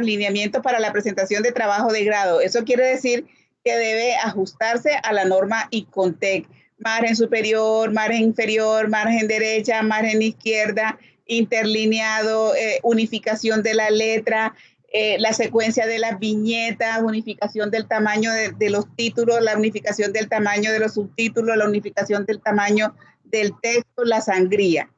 lineamientos para la presentación de trabajo de grado. Eso quiere decir que debe ajustarse a la norma ICONTEC. Margen superior, margen inferior, margen derecha, margen izquierda, interlineado, unificación de la letra, la secuencia de las viñetas, unificación del tamaño de los títulos, la unificación del tamaño de los subtítulos, la unificación del tamaño del texto, la sangría.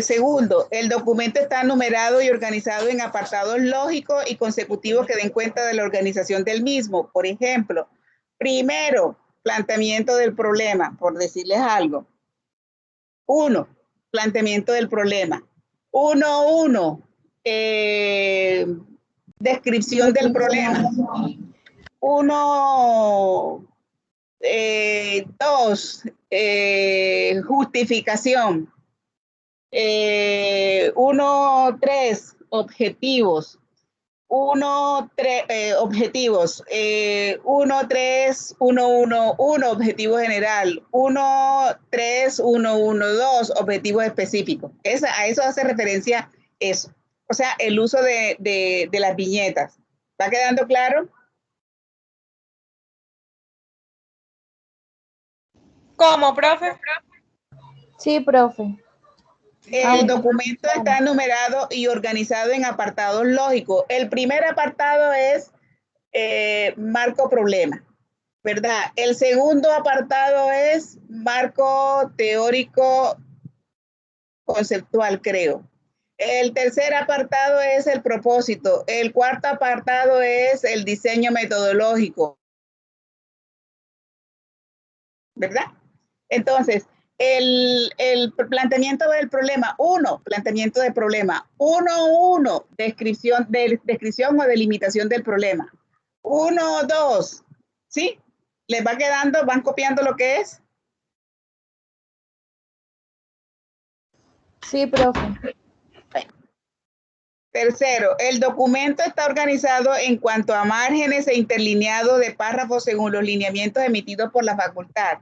Segundo, el documento está numerado y organizado en apartados lógicos y consecutivos que den cuenta de la organización del mismo. Por ejemplo, primero, planteamiento del problema, por decirles algo. 1, planteamiento del problema. 1.1, descripción del problema. 1.2, justificación. 1.3, objetivos. 1.3, objetivos. 1.3, 1.1.1, objetivo general. 1.3, 1.1.2, objetivos específicos. A eso hace referencia eso. O sea, el uso de las viñetas. ¿Está quedando claro? ¿Cómo, profe? Sí, profe. El documento está numerado y organizado en apartados lógicos. El primer apartado es marco problema, ¿verdad? El segundo apartado es marco teórico conceptual, creo. El tercer apartado es el propósito. El cuarto apartado es el diseño metodológico, ¿verdad? Entonces, el planteamiento del problema, planteamiento del problema. 1.1, descripción o delimitación del problema. 1.2, ¿sí? ¿Les va quedando? ¿Van copiando lo que es? Sí, profe. Bueno. Tercero, el documento está organizado en cuanto a márgenes e interlineados de párrafos según los lineamientos emitidos por la facultad.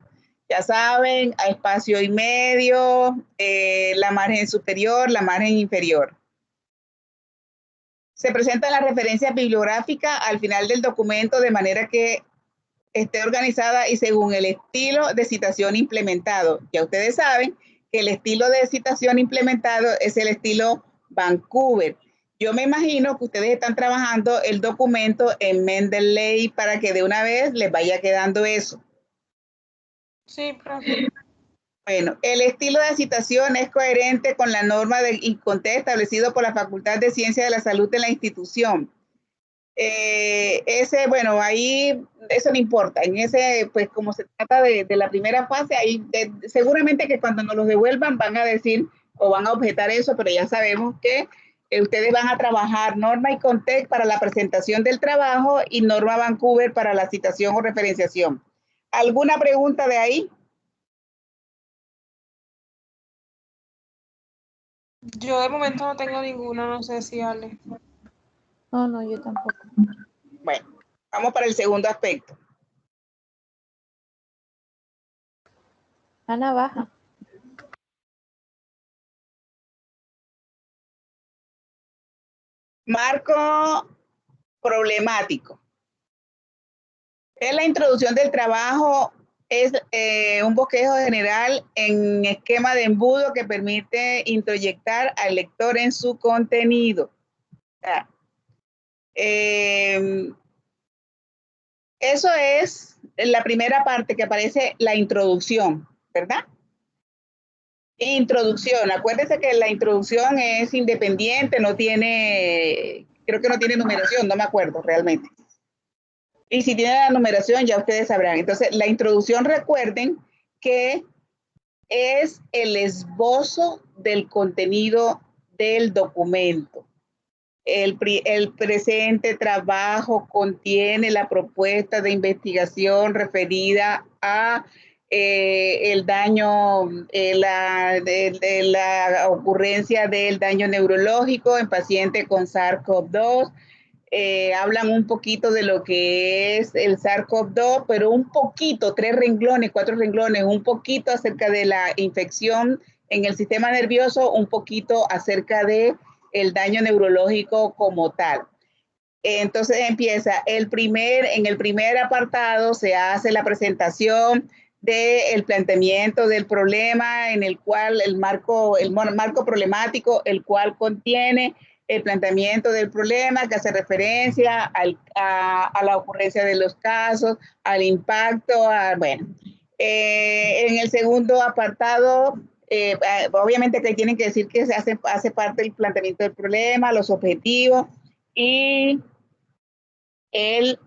Ya saben, a espacio y medio, la margen superior, la margen inferior. Se presenta la referencia bibliográfica al final del documento de manera que esté organizada y según el estilo de citación implementado. Ya ustedes saben que el estilo de citación implementado es el estilo Vancouver. Yo me imagino que ustedes están trabajando el documento en Mendeley para que de una vez les vaya quedando eso. Sí, profe. Bueno, el estilo de citación es coherente con la norma de ICONTEC establecido por la Facultad de Ciencias de la Salud de la institución. Bueno, ahí eso no importa. En ese, pues como se trata de la primera fase, ahí seguramente que cuando nos los devuelvan van a decir o van a objetar eso, pero ya sabemos que ustedes van a trabajar norma ICONTEC para la presentación del trabajo y norma Vancouver para la citación o referenciación. ¿Alguna pregunta de ahí? Yo de momento no tengo ninguna, no sé si Ale. No, yo tampoco. Bueno, vamos para el segundo aspecto. Ana, baja. Marco problemático. Es la introducción del trabajo, es un bosquejo general en esquema de embudo que permite introyectar al lector en su contenido. Eso es la primera parte que aparece la introducción, ¿verdad? Introducción, acuérdense que la introducción es independiente, no tiene, creo que no tiene numeración, no me acuerdo realmente. Y si tiene la numeración, ya ustedes sabrán. Entonces, la introducción, recuerden que es el esbozo del contenido del documento. El presente trabajo contiene la propuesta de investigación referida a el daño, la ocurrencia del daño neurológico en paciente con SARS-CoV-2. Hablan un poquito de lo que es el SARS-CoV-2, pero un poquito, 3 renglones, 4 renglones, un poquito acerca de la infección en el sistema nervioso, un poquito acerca de el daño neurológico como tal. Entonces empieza en el primer apartado se hace la presentación del planteamiento del problema, en el cual el marco problemático, el cual contiene el planteamiento del problema, que hace referencia a la ocurrencia de los casos, al impacto, bueno. En el segundo apartado, obviamente que tienen que decir que se hace parte del planteamiento del problema, los objetivos y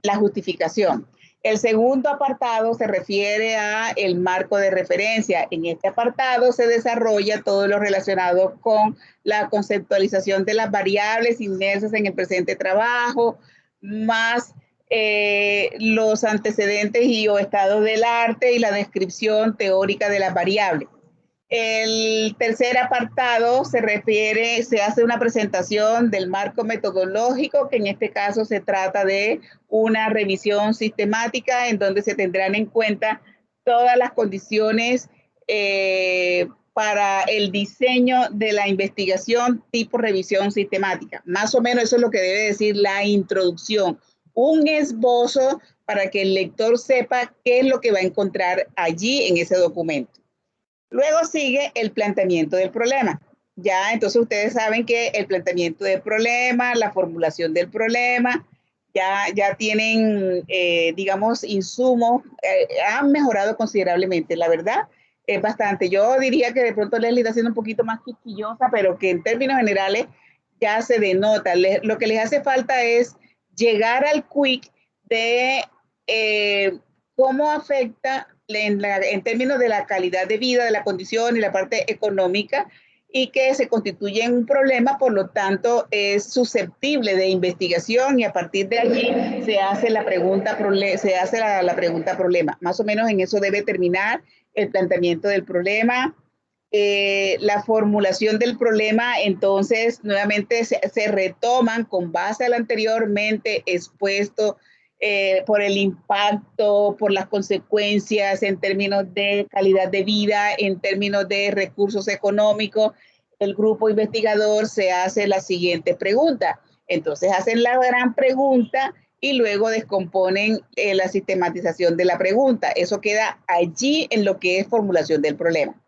la justificación. El segundo apartado se refiere a el marco de referencia. En este apartado se desarrolla todo lo relacionado con la conceptualización de las variables inmersas en el presente trabajo, más los antecedentes y o estados del arte y la descripción teórica de las variables. El tercer apartado se hace una presentación del marco metodológico, que en este caso se trata de una revisión sistemática en donde se tendrán en cuenta todas las condiciones para el diseño de la investigación tipo revisión sistemática. Más o menos eso es lo que debe decir la introducción, un esbozo para que el lector sepa qué es lo que va a encontrar allí en ese documento. Luego sigue el planteamiento del problema. Ya, entonces ustedes saben que el planteamiento del problema, la formulación del problema, ya tienen, digamos, insumos, han mejorado considerablemente, la verdad, es bastante. Yo diría que de pronto Leslie está siendo un poquito más quisquillosa, pero que en términos generales ya se denota. Lo que les hace falta es llegar al quick de cómo afecta en términos de la calidad de vida, de la condición y la parte económica, y que se constituye en un problema, por lo tanto es susceptible de investigación y a partir de allí se hace la pregunta problema. Más o menos en eso debe terminar el planteamiento del problema. La formulación del problema, entonces nuevamente se retoman con base al anteriormente expuesto, por el impacto, por las consecuencias en términos de calidad de vida, en términos de recursos económicos. El grupo investigador se hace la siguiente pregunta. Entonces hacen la gran pregunta y luego descomponen la sistematización de la pregunta. Eso queda allí en lo que es formulación del problema.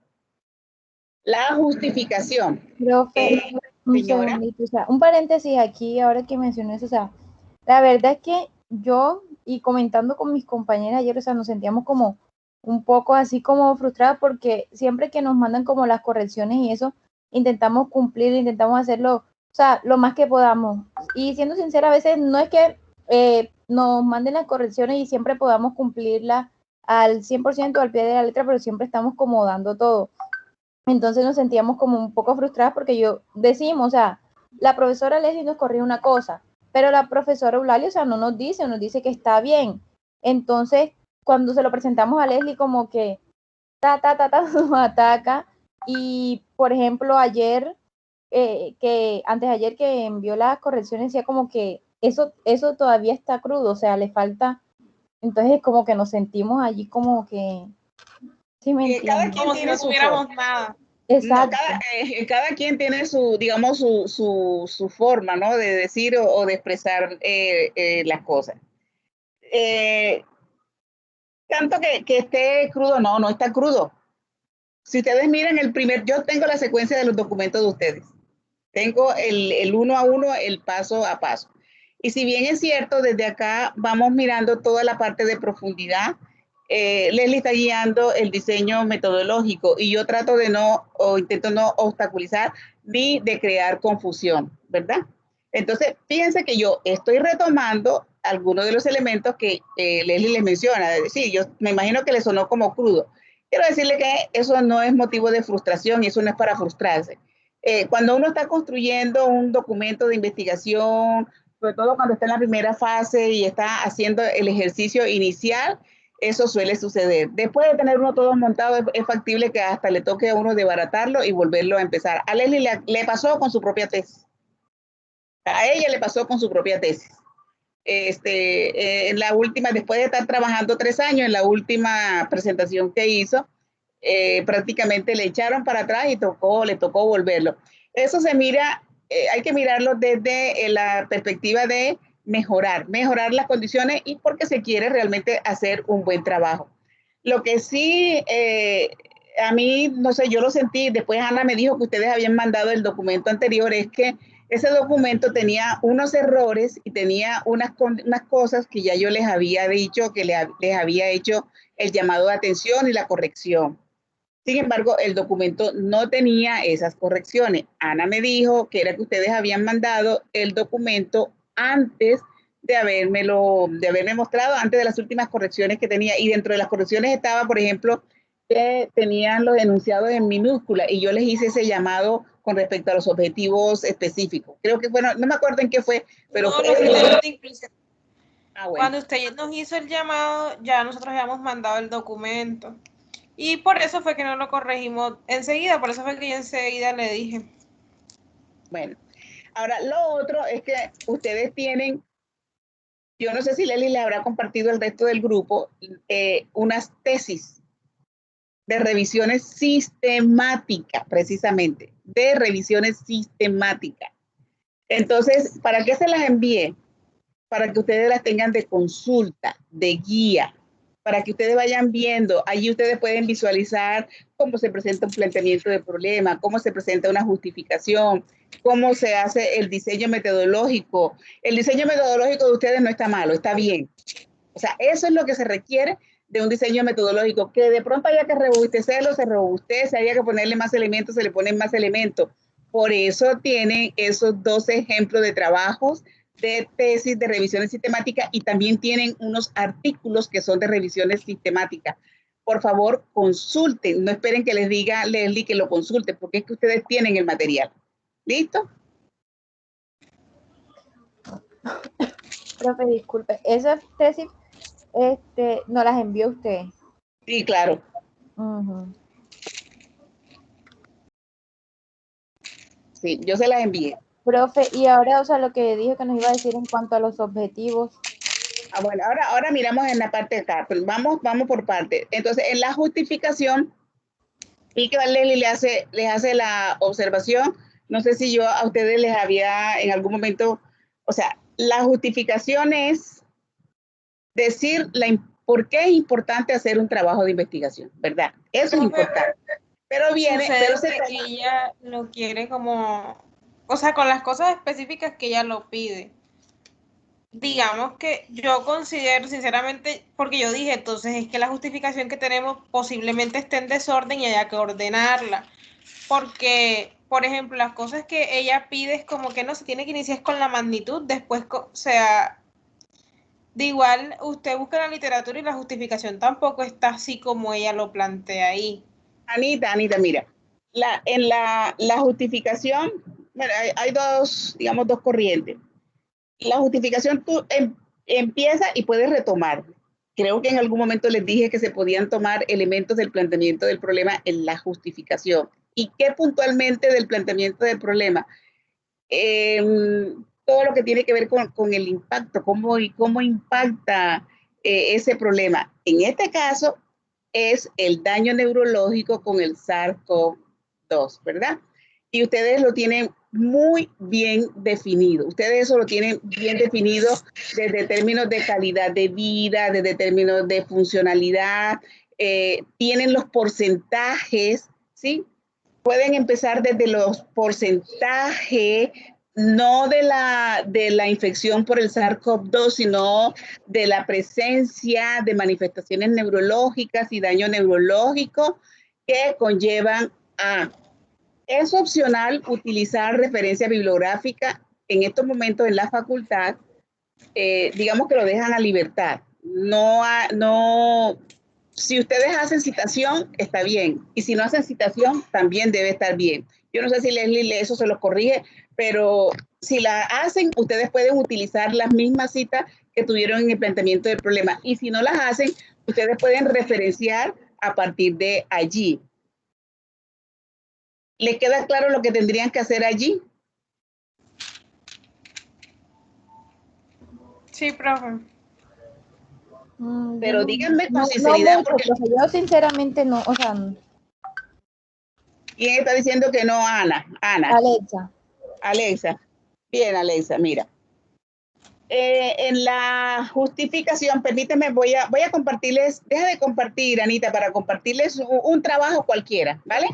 La justificación. Profe, un Señora. segundito, o sea, un paréntesis aquí, ahora que mencioné eso, o sea, la verdad es que yo, y comentando con mis compañeras ayer, o sea, nos sentíamos como un poco así como frustradas porque siempre que nos mandan como las correcciones y eso, intentamos cumplir, intentamos hacerlo, o sea, lo más que podamos. Y siendo sincera, a veces no es que nos manden las correcciones y siempre podamos cumplirlas al 100% al pie de la letra, pero siempre estamos como dando todo. Entonces nos sentíamos como un poco frustradas porque decimos, o sea, la profesora Leslie nos corrió una cosa, pero la profesora Eulalia, o sea, no nos dice que está bien. Entonces, cuando se lo presentamos a Leslie, como que nos ataca. Y, por ejemplo, antes de ayer que envió las correcciones, decía como que eso todavía está crudo, o sea, le falta. Entonces, como que nos sentimos allí como que, sí me entiendes. Como si no tuviéramos nada. Exacto. No, cada quien tiene su, digamos, su forma, ¿no? De decir o de expresar las cosas. Tanto que esté crudo, no está crudo. Si ustedes miran yo tengo la secuencia de los documentos de ustedes. Tengo el uno a uno, el paso a paso. Y si bien es cierto, desde acá vamos mirando toda la parte de profundidad, Leslie está guiando el diseño metodológico y yo trato de intento no obstaculizar ni de crear confusión, ¿verdad? Entonces, fíjense que yo estoy retomando algunos de los elementos que Leslie les menciona. Sí, yo me imagino que le sonó como crudo. Quiero decirle que eso no es motivo de frustración y eso no es para frustrarse. Cuando uno está construyendo un documento de investigación, sobre todo cuando está en la primera fase y está haciendo el ejercicio inicial, eso suele suceder. Después de tener uno todo montado, es factible que hasta le toque a uno desbaratarlo y volverlo a empezar. A Leslie le pasó con su propia tesis. A ella le pasó con su propia tesis. En la última, después de estar trabajando 3 años, en la última presentación que hizo, prácticamente le echaron para atrás y le tocó volverlo. Eso se mira, hay que mirarlo desde la perspectiva de mejorar las condiciones y porque se quiere realmente hacer un buen trabajo. Lo que sí, a mí, no sé, yo lo sentí, después Ana me dijo que ustedes habían mandado el documento anterior, es que ese documento tenía unos errores y tenía unas cosas que ya yo les había dicho, que les había hecho el llamado de atención y la corrección. Sin embargo, el documento no tenía esas correcciones. Ana me dijo que era que ustedes habían mandado el documento antes de haberme mostrado, antes de las últimas correcciones que tenía. Y dentro de las correcciones estaba, por ejemplo, que tenían los enunciados en minúscula y yo les hice ese llamado con respecto a los objetivos específicos. Creo que, bueno, no me acuerdo en qué fue, pero no, fue... Bueno. Cuando usted nos hizo el llamado, ya nosotros habíamos mandado el documento. Y por eso fue que no lo corregimos enseguida, por eso fue que yo enseguida le dije. Bueno, ahora lo otro es que ustedes tienen, yo no sé si Leli le habrá compartido al resto del grupo, unas tesis de revisiones sistemáticas, precisamente, de revisiones sistemáticas. Entonces, ¿para qué se las envié? Para que ustedes las tengan de consulta, de guía, para que ustedes vayan viendo. Allí ustedes pueden visualizar cómo se presenta un planteamiento de problema, cómo se presenta una justificación, cómo se hace el diseño metodológico. El diseño metodológico de ustedes no está malo, está bien. O sea, eso es lo que se requiere de un diseño metodológico, que de pronto haya que robustecerlo, se robustece, haya que ponerle más elementos, se le ponen más elementos. Por eso tienen esos 2 ejemplos de trabajos de tesis de revisiones sistemáticas y también tienen unos artículos que son de revisiones sistemáticas. Por favor, consulten, no esperen que les diga Leslie que lo consulten, porque es que ustedes tienen el material. ¿Listo? Profe, disculpe, esas tesis no las envió usted. Sí, claro. Sí, yo se las envié. Profe, y ahora, o sea, lo que dijo que nos iba a decir en cuanto a los objetivos. Bueno, ahora miramos en la parte de acá, pero vamos por parte. Entonces, en la justificación, y que Leslie les hace la observación, no sé si yo a ustedes les había en algún momento, o sea, la justificación es decir por qué es importante hacer un trabajo de investigación, ¿verdad? Eso es importante. Pero que ella lo quiere como, o sea, con las cosas específicas que ella lo pide. Digamos que yo considero sinceramente, porque yo dije, entonces es que la justificación que tenemos posiblemente esté en desorden y haya que ordenarla. Porque, por ejemplo, las cosas que ella pide es como que no se tiene que iniciar con la magnitud, después, o sea, de igual usted busca en la literatura y la justificación tampoco está así como ella lo plantea ahí. Anita, mira, en la justificación, bueno, hay dos, digamos, dos corrientes. La justificación tú empieza y puedes retomar. Creo que en algún momento les dije que se podían tomar elementos del planteamiento del problema en la justificación. ¿Y qué puntualmente del planteamiento del problema? Todo lo que tiene que ver con el impacto, cómo impacta ese problema. En este caso es el daño neurológico con el SARS-CoV-2, ¿verdad? Y ustedes lo tienen muy bien definido. Ustedes eso lo tienen bien definido desde términos de calidad de vida, desde términos de funcionalidad, tienen los porcentajes, ¿sí? Pueden empezar desde los porcentajes, no de la infección por el SARS-CoV-2, sino de la presencia de manifestaciones neurológicas y daño neurológico que conllevan a... Es opcional utilizar referencia bibliográfica en estos momentos en la facultad, digamos que lo dejan a libertad. No, si ustedes hacen citación, está bien. Y si no hacen citación, también debe estar bien. Yo no sé si Leslie eso se los corrige, pero si la hacen, ustedes pueden utilizar las mismas citas que tuvieron en el planteamiento del problema. Y si no las hacen, ustedes pueden referenciar a partir de allí. ¿Les queda claro lo que tendrían que hacer allí? Sí, profe. Pero díganme con sinceridad. No mucho, porque... yo sinceramente no, o sea, ¿Quién está diciendo que no, Ana? Ana. Alexa. Alexa. Bien, Alexa, mira. En la justificación, permíteme, voy a compartirles, deja de compartir, Anita, para compartirles un trabajo cualquiera, ¿vale?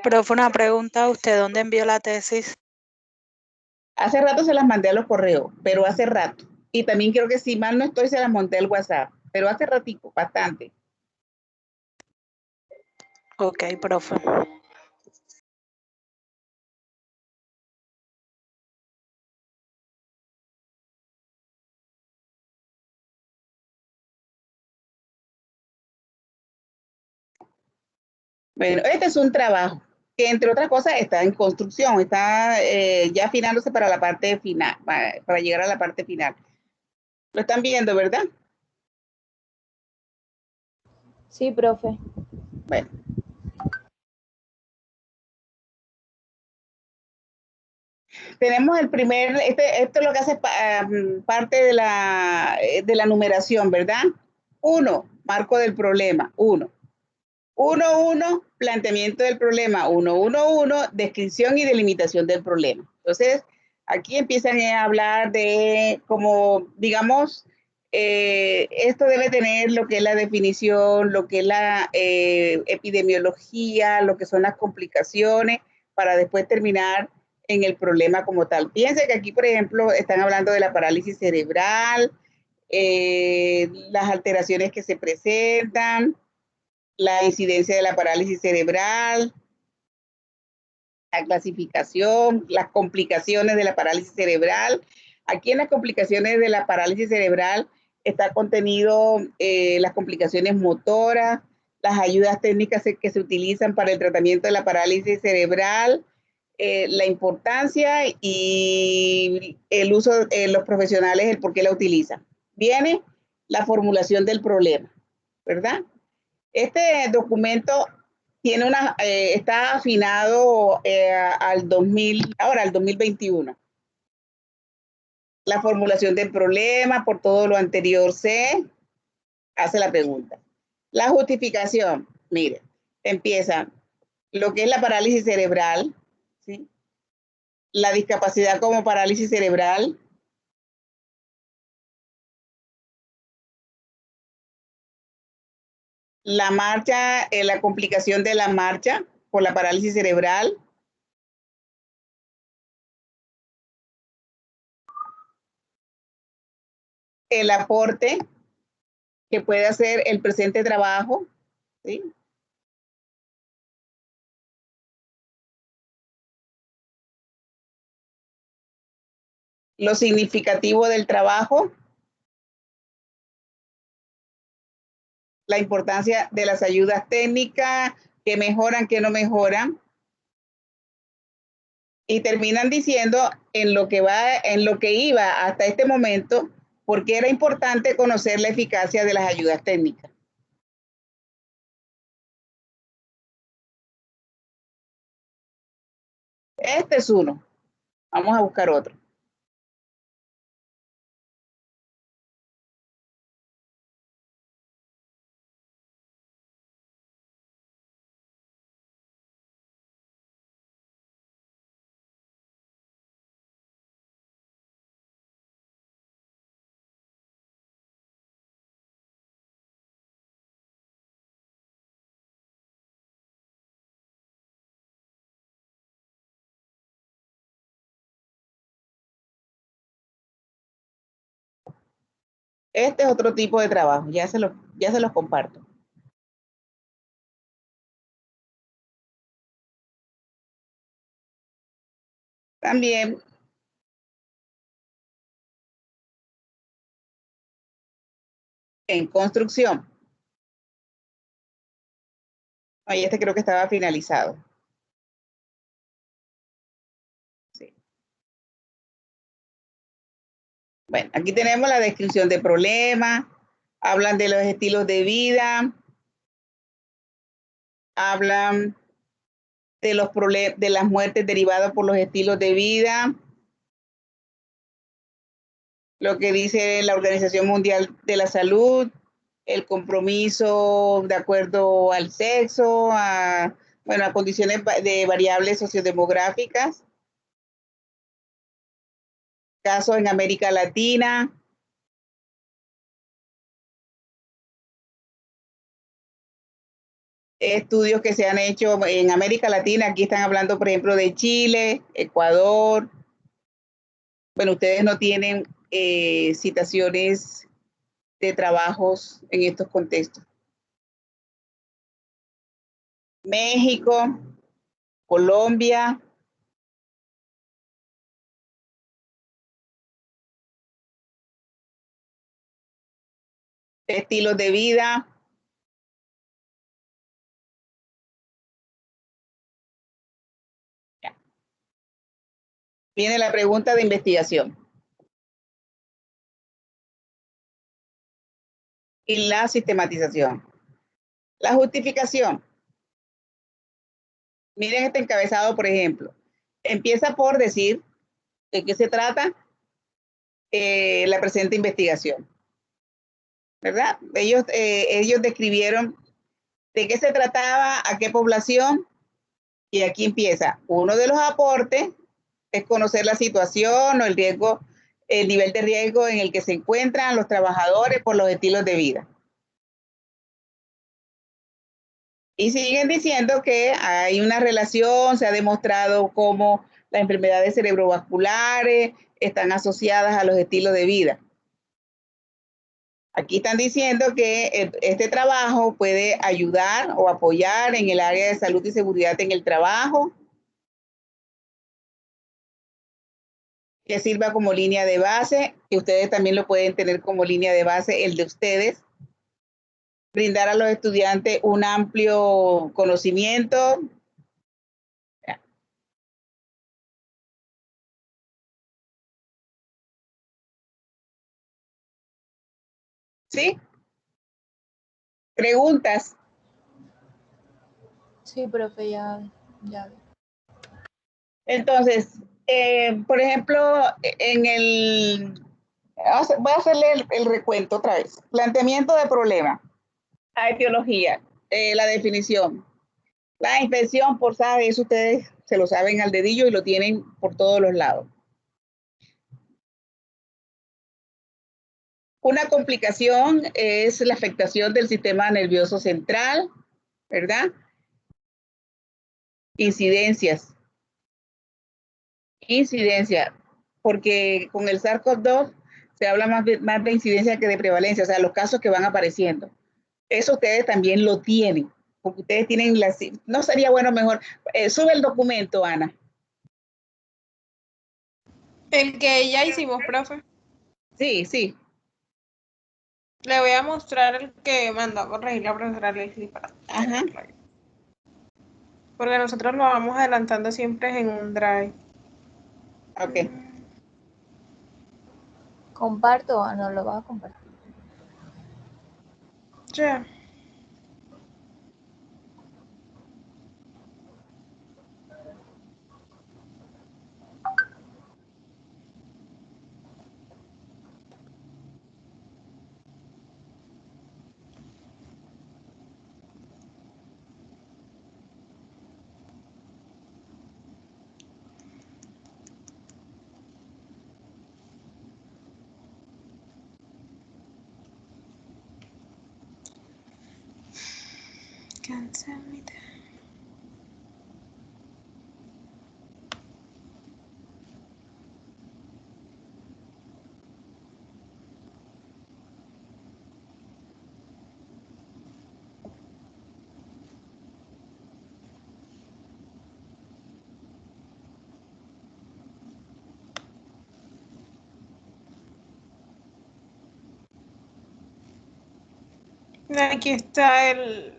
Profe, una pregunta, ¿usted dónde envió la tesis? Hace rato se las mandé a los correos, pero hace rato. Y también creo que si mal no estoy, se las monté al WhatsApp, pero hace ratico, bastante. Ok, profe. Bueno, este es un trabajo que entre otras cosas está en construcción, está ya afinándose para la parte final, para llegar a la parte final. Lo están viendo, ¿verdad? Sí, profe. Bueno. Tenemos el primer, esto es lo que hace parte de la numeración, ¿verdad? 1, marco del problema, 1. 1.1, planteamiento del problema. 1.1.1, descripción y delimitación del problema. Entonces, aquí empiezan a hablar de como, digamos, esto debe tener lo que es la definición, lo que es la epidemiología, lo que son las complicaciones, para después terminar en el problema como tal. Fíjense que aquí, por ejemplo, están hablando de la parálisis cerebral, las alteraciones que se presentan, la incidencia de la parálisis cerebral, la clasificación, las complicaciones de la parálisis cerebral. Aquí en las complicaciones de la parálisis cerebral está contenido las complicaciones motoras, las ayudas técnicas que se utilizan para el tratamiento de la parálisis cerebral, la importancia y el uso de los profesionales, el por qué la utilizan. Viene la formulación del problema, ¿verdad? Este documento tiene está afinado al 2000, ahora al 2021. La formulación del problema, por todo lo anterior se hace la pregunta. La justificación, mire, empieza lo que es la parálisis cerebral, ¿sí? La discapacidad como parálisis cerebral, la marcha, la complicación de la marcha por la parálisis cerebral, el aporte que puede hacer el presente trabajo, ¿sí? Lo significativo del trabajo, la importancia de las ayudas técnicas, que mejoran, que no mejoran, y terminan diciendo en lo que iba hasta este momento, porque era importante conocer la eficacia de las ayudas técnicas. Este es uno. Vamos a buscar otro. Este es otro tipo de trabajo, ya se los comparto. También en construcción. Ahí este creo que estaba finalizado. Sí. Bueno, aquí tenemos la descripción de problemas, hablan de los estilos de vida, hablan de los de las muertes derivadas por los estilos de vida, lo que dice la Organización Mundial de la Salud, el compromiso de acuerdo al sexo, a condiciones de variables sociodemográficas, casos en América Latina, estudios que se han hecho en América Latina. Aquí están hablando, por ejemplo, de Chile, Ecuador. Bueno, ustedes no tienen citaciones de trabajos en estos contextos. México, Colombia, estilos de vida. Ya. Viene la pregunta de investigación. Y la sistematización. La justificación. Miren este encabezado, por ejemplo. Empieza por decir de qué se trata la presente investigación. ¿Verdad? Ellos describieron de qué se trataba, a qué población, y aquí empieza. Uno de los aportes es conocer la situación o el riesgo, el nivel de riesgo en el que se encuentran los trabajadores por los estilos de vida. Y siguen diciendo que hay una relación, se ha demostrado cómo las enfermedades cerebrovasculares están asociadas a los estilos de vida. Aquí están diciendo que este trabajo puede ayudar o apoyar en el área de salud y seguridad en el trabajo, que sirva como línea de base, que ustedes también lo pueden tener como línea de base, el de ustedes. Brindar a los estudiantes un amplio conocimiento. ¿Sí? ¿Preguntas? Sí, profe, ya. Entonces, por ejemplo, voy a hacerle el recuento otra vez. Planteamiento de problema. La etiología, la definición. La inspección por SAE, eso ustedes se lo saben al dedillo y lo tienen por todos los lados. Una complicación es la afectación del sistema nervioso central, ¿verdad? Incidencias, porque con el SARS-CoV-2 se habla más de incidencia que de prevalencia, o sea, los casos que van apareciendo. Eso ustedes también lo tienen, porque ustedes tienen no sería bueno mejor, sube el documento, Ana. El que ya hicimos, profe. Sí. Le voy a mostrar el que mandó a corregir la profesora Leslie para Ajá. Porque nosotros lo vamos adelantando siempre en un drive. Ok. ¿Comparto o no lo vas a compartir? Ya. Cancel me. Aquí está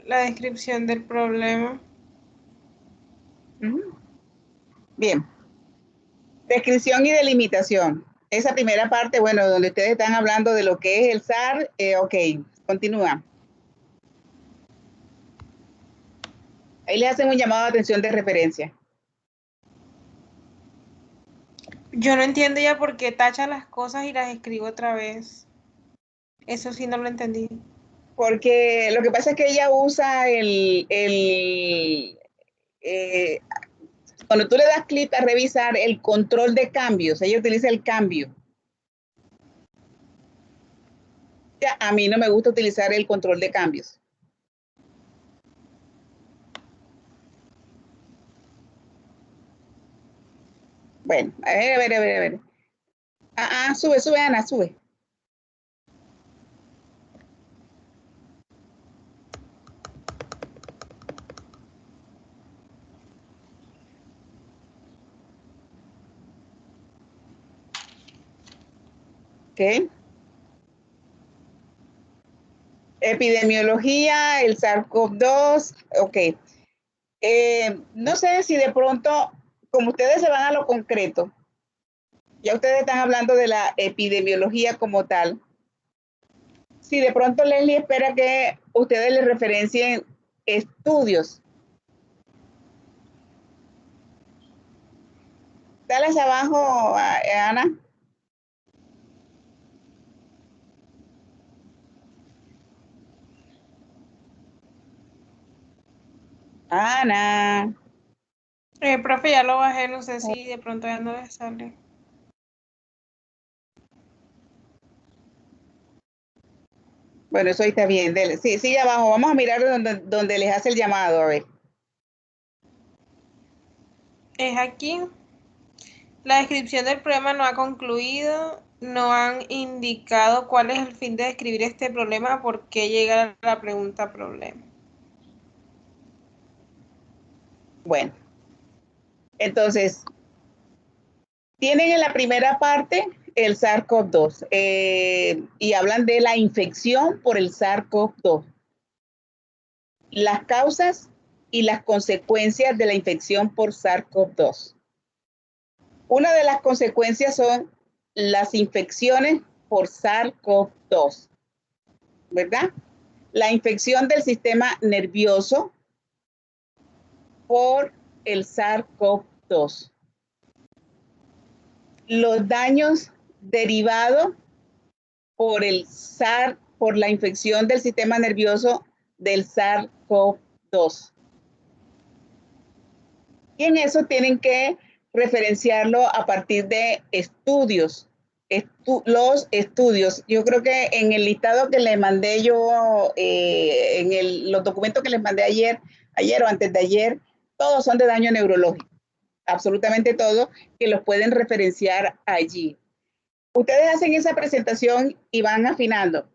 la descripción del problema. Bien. Descripción y delimitación. Esa primera parte, bueno, donde ustedes están hablando de lo que es el SAR, ok, continúa. Ahí les hacen un llamado de atención de referencia. Yo no entiendo ya por qué tacha las cosas y las escribo otra vez. Eso sí no lo entendí. Porque lo que pasa es que ella usa cuando tú le das clic a revisar el control de cambios, ella utiliza el cambio. Ya, a mí no me gusta utilizar el control de cambios. Bueno, a ver. Sube, Ana, sube. Ok. Epidemiología, el SARS-CoV-2, ok. No sé si de pronto, como ustedes se van a lo concreto, ya ustedes están hablando de la epidemiología como tal. Si de pronto Leslie espera que ustedes le referencien estudios. Dale hacia abajo, Ana. Ana. Profe, ya lo bajé, no sé si de pronto ya no le sale. Bueno, eso ahí está bien. Dele. Sí, sigue abajo. Vamos a mirar donde les hace el llamado, a ver. Es aquí. La descripción del problema no ha concluido. No han indicado cuál es el fin de describir este problema, por qué llega la pregunta problema. Bueno. Entonces, tienen en la primera parte el SARS-CoV-2 y hablan de la infección por el SARS-CoV-2. Las causas y las consecuencias de la infección por SARS-CoV-2. Una de las consecuencias son las infecciones por SARS-CoV-2, ¿verdad? La infección del sistema nervioso por el SARS-CoV-2. Los daños derivados por la infección del sistema nervioso del SARS-CoV-2. Y en eso tienen que referenciarlo a partir de estudios. Los estudios, yo creo que en el listado que les mandé yo, los documentos que les mandé ayer o antes de ayer, todos son de daño neurológico, absolutamente todos, que los pueden referenciar allí. Ustedes hacen esa presentación y van afinando.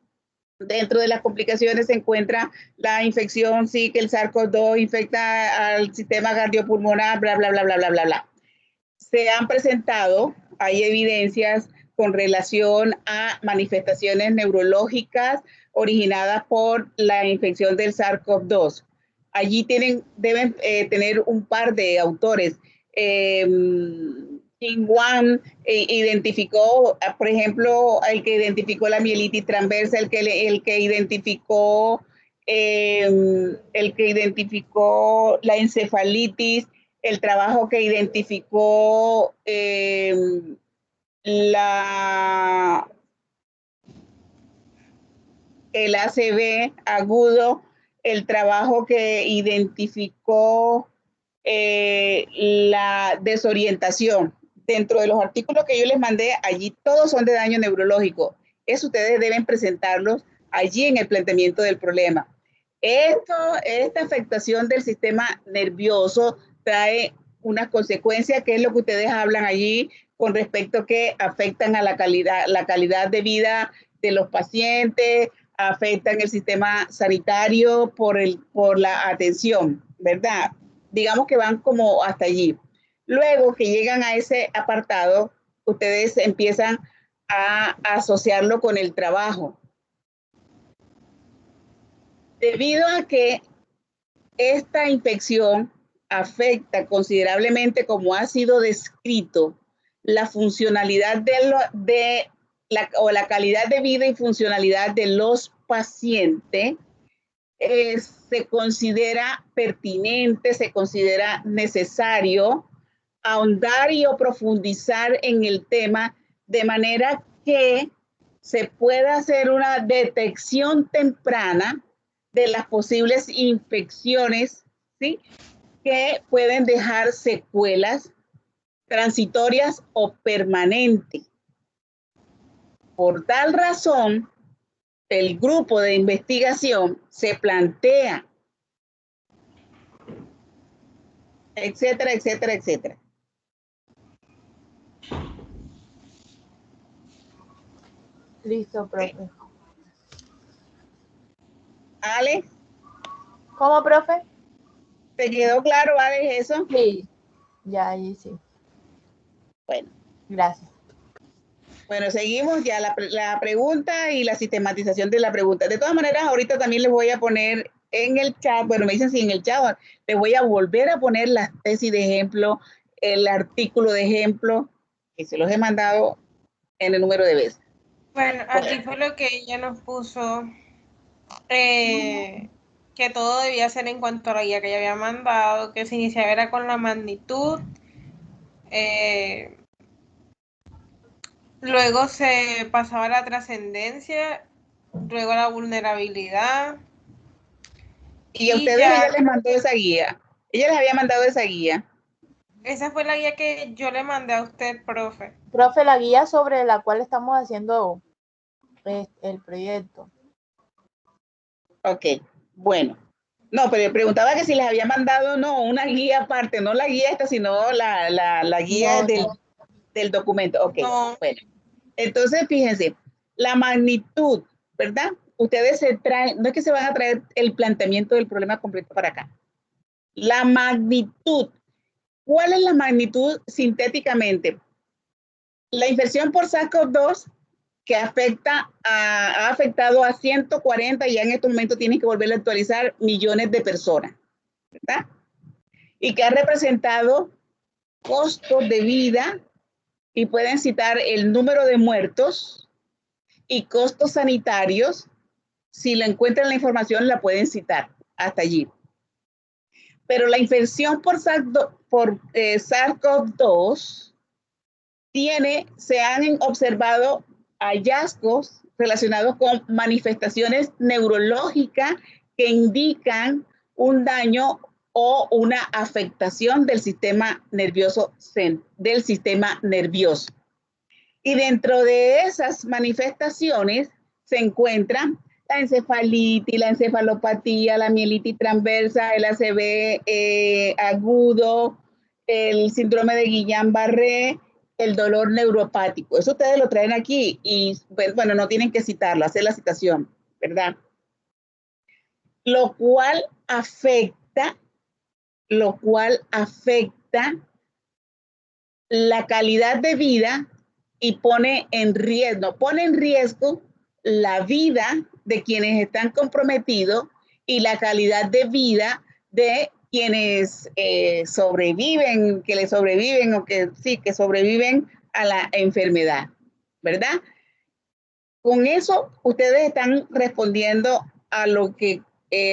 Dentro de las complicaciones se encuentra la infección, sí, que el SARS-CoV-2 infecta al sistema cardiopulmonar, bla, bla, bla, bla, bla, bla, bla. Se han presentado, hay evidencias con relación a manifestaciones neurológicas originadas por la infección del SARS-CoV-2. Allí deben tener un par de autores. Kim Wan identificó, por ejemplo, el que identificó la mielitis transversa, el que identificó la encefalitis, el trabajo que identificó el ACV agudo, el trabajo que identificó la desorientación. Dentro de los artículos que yo les mandé, allí todos son de daño neurológico. Eso ustedes deben presentarlos allí en el planteamiento del problema. Esta afectación del sistema nervioso trae unas consecuencias, que es lo que ustedes hablan allí con respecto a que afectan a la calidad de vida de los pacientes, afectan el sistema sanitario por la atención, ¿verdad? Digamos que van como hasta allí. Luego que llegan a ese apartado, ustedes empiezan a asociarlo con el trabajo. Debido a que esta infección afecta considerablemente, como ha sido descrito, la funcionalidad o la calidad de vida y funcionalidad de los pacientes, se considera pertinente, se considera necesario ahondar y o profundizar en el tema de manera que se pueda hacer una detección temprana de las posibles infecciones, ¿sí?, que pueden dejar secuelas transitorias o permanentes. Por tal razón, el grupo de investigación se plantea, etcétera, etcétera, etcétera. Listo, profe. Ale, ¿Cómo, profe? ¿te quedó claro, Ale, eso? Sí. Ya, ahí sí. Bueno. Gracias. Bueno, seguimos ya la pregunta y la sistematización de la pregunta. De todas maneras, ahorita también les voy a poner en el chat, bueno, me dicen si en el chat, les voy a volver a poner la tesis de ejemplo, el artículo de ejemplo, que se los he mandado en el número de veces. Bueno, aquí fue lo que ella nos puso, que todo debía ser en cuanto a la guía que ella había mandado, que se iniciaba era con la magnitud, luego se pasaba a la trascendencia, luego a la vulnerabilidad. Y a ustedes ella les mandó esa guía. Ella les había mandado esa guía. Esa fue la guía que yo le mandé a usted, profe. Profe, la guía sobre la cual estamos haciendo el proyecto. Ok, bueno. No, pero preguntaba que si les había mandado, no, una guía aparte, no la guía esta, sino la guía No, del documento. Ok, no. bueno. Entonces, fíjense, la magnitud, ¿verdad? Ustedes se traen, no es que se van a traer el planteamiento del problema completo para acá. La magnitud. ¿Cuál es la magnitud sintéticamente? La infección por SARS-CoV-2 que ha afectado a 140 y ya en estos momentos tienen que volver a actualizar millones de personas, ¿verdad? Y que ha representado costos de vida y pueden citar el número de muertos y costos sanitarios. Si lo encuentran la información, la pueden citar hasta allí. Pero la infección por SARS-CoV-2 se han observado hallazgos relacionados con manifestaciones neurológicas que indican un daño o una afectación del sistema nervioso. Y dentro de esas manifestaciones se encuentran la encefalitis, la encefalopatía, la mielitis transversa, el ACV agudo, el síndrome de Guillain-Barré, el dolor neuropático. Eso ustedes lo traen aquí y, bueno, no tienen que citarlo, hacer la citación, ¿verdad? Lo cual afecta la calidad de vida y pone en riesgo la vida de quienes están comprometidos y la calidad de vida de quienes sobreviven, que le sobreviven o que sí, que sobreviven a la enfermedad, ¿verdad? Con eso ustedes están respondiendo a lo que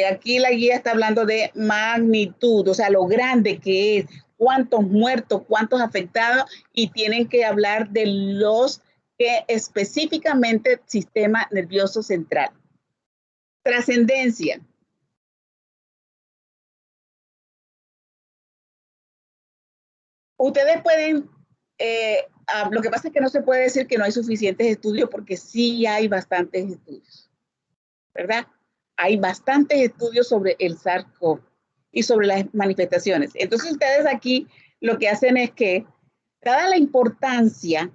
aquí la guía está hablando de magnitud, o sea, lo grande que es, cuántos muertos, cuántos afectados, y tienen que hablar de los que específicamente sistema nervioso central. Trascendencia. Ustedes pueden, lo que pasa es que no se puede decir que no hay suficientes estudios porque sí hay bastantes estudios, ¿verdad? Hay bastantes estudios sobre el SARS-CoV y sobre las manifestaciones. Entonces ustedes aquí lo que hacen es que, dada la importancia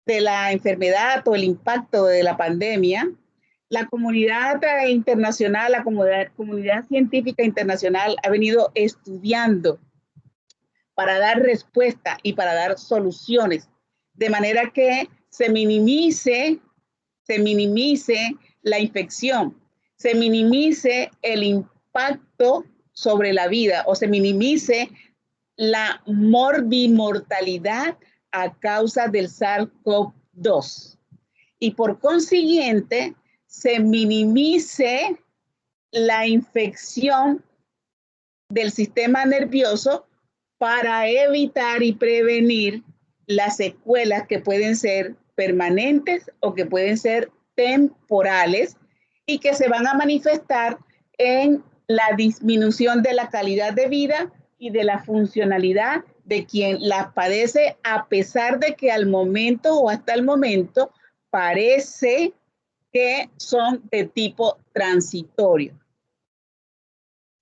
de la enfermedad o el impacto de la pandemia, la comunidad internacional, la comunidad científica internacional ha venido estudiando para dar respuesta y para dar soluciones, de manera que se minimice la infección. se minimice el impacto sobre la vida o se minimice la morbimortalidad a causa del SARS-CoV-2 y por consiguiente se minimice la infección del sistema nervioso para evitar y prevenir las secuelas que pueden ser permanentes o que pueden ser temporales y que se van a manifestar en la disminución de la calidad de vida y de la funcionalidad de quien las padece, a pesar de que al momento o hasta el momento parece que son de tipo transitorio.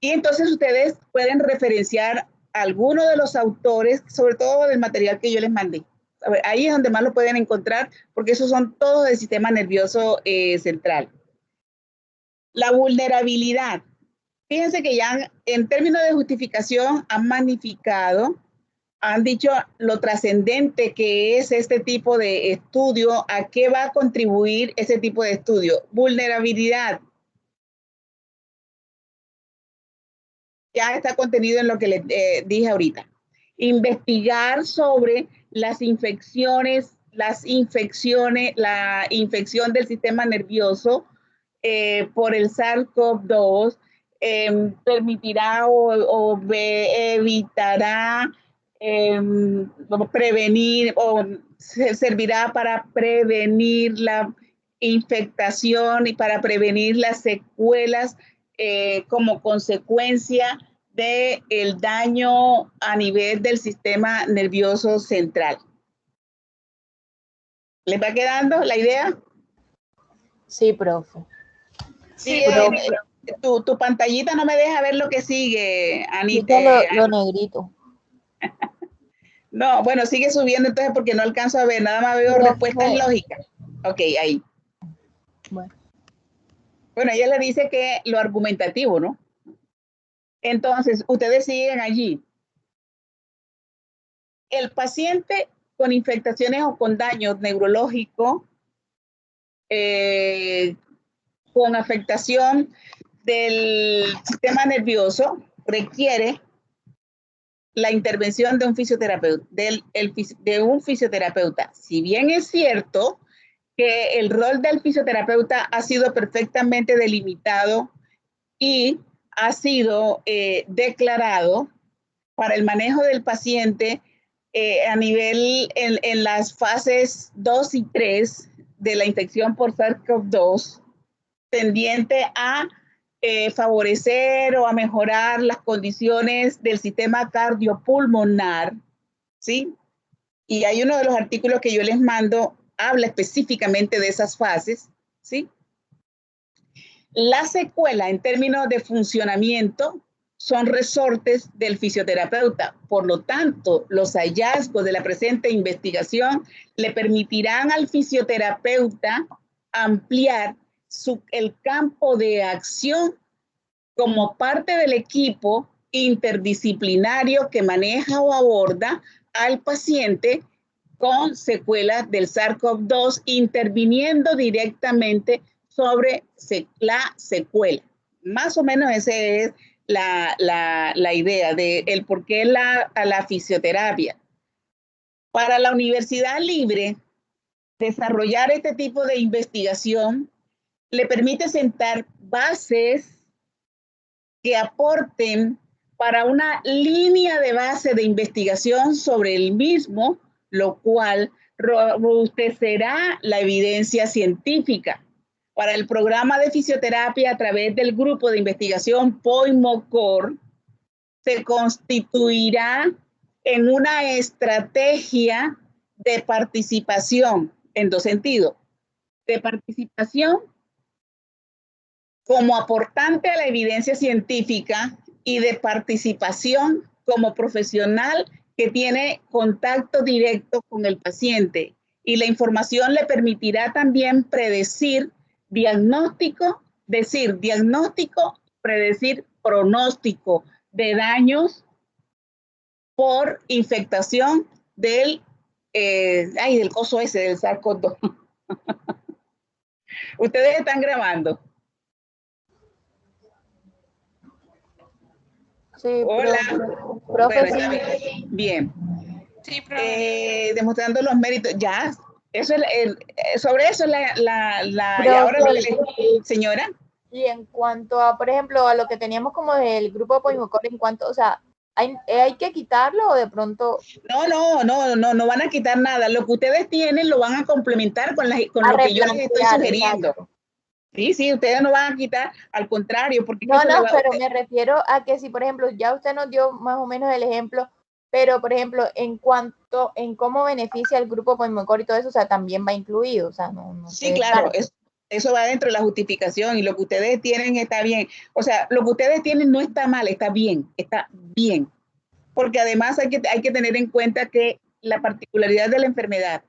Y entonces ustedes pueden referenciar a algunos de los autores, sobre todo del material que yo les mandé. A ver, ahí es donde más lo pueden encontrar, porque esos son todos del sistema nervioso central. La vulnerabilidad. Fíjense que ya en términos de justificación han magnificado, han dicho lo trascendente que es este tipo de estudio, a qué va a contribuir ese tipo de estudio. Vulnerabilidad. Ya está contenido en lo que les dije ahorita. Investigar sobre las infecciones, la infección del sistema nervioso por el SARS-CoV-2 permitirá o evitará prevenir o servirá para prevenir la infectación y para prevenir las secuelas como consecuencia del daño a nivel del sistema nervioso central. ¿Les va quedando la idea? Sí, profe. Sí, profe. Tu pantallita no me deja ver lo que sigue, Anita. Quita lo negrito. No, bueno, sigue subiendo entonces porque no alcanzo a ver, nada más veo respuestas lógicas. Ok, ahí. Bueno, ella le dice que lo argumentativo, ¿no? Entonces, ustedes siguen allí. El paciente con infectaciones o con daño neurológico, con afectación del sistema nervioso, requiere la intervención de un fisioterapeuta, de un fisioterapeuta. Si bien es cierto que el rol del fisioterapeuta ha sido perfectamente delimitado y ha sido declarado para el manejo del paciente a nivel en las fases 2 y 3 de la infección por SARS-CoV-2, tendiente a favorecer o a mejorar las condiciones del sistema cardiopulmonar, ¿sí? Y hay uno de los artículos que yo les mando, habla específicamente de esas fases, ¿sí? La secuela en términos de funcionamiento son resortes del fisioterapeuta. Por lo tanto, los hallazgos de la presente investigación le permitirán al fisioterapeuta ampliar el campo de acción como parte del equipo interdisciplinario que maneja o aborda al paciente con secuelas del SARS-CoV-2, interviniendo directamente sobre la secuela. Más o menos esa es la idea de el por qué a la fisioterapia. Para la Universidad Libre, desarrollar este tipo de investigación le permite sentar bases que aporten para una línea de base de investigación sobre el mismo, lo cual robustecerá la evidencia científica. Para el programa de fisioterapia a través del grupo de investigación POIMOCOR, se constituirá en una estrategia de participación en dos sentidos. De participación como aportante a la evidencia científica y de participación como profesional que tiene contacto directo con el paciente. Y la información le permitirá también predecir diagnóstico, predecir pronóstico de daños por infectación del coso ese, del SARS-CoV-2. Ustedes están grabando. Sí, Hola. profe, Bueno, sí. está bien. Sí, profe. Demostrando los méritos. Ya, eso es sobre eso y ahora Profe, señora. y en cuanto a, por ejemplo, a lo que teníamos como del grupo Poimocor, en cuanto, o sea, ¿hay que quitarlo o de pronto No van a quitar nada. Lo que ustedes tienen lo van a complementar con a lo que yo les estoy replantear? sugiriendo. Exacto. Sí, ustedes no van a quitar, al contrario, porque No, eso le no, va pero me refiero a que si, por ejemplo, ya usted nos dio más o menos el ejemplo, pero, por ejemplo, en cuanto, en cómo beneficia el grupo Poimocor y todo eso, o sea, también va incluido, o sea, no Sí, se claro, descarta. eso va dentro de la justificación y lo que ustedes tienen está bien. O sea, lo que ustedes tienen no está mal, está bien, porque además hay que tener en cuenta que la particularidad de la enfermedad.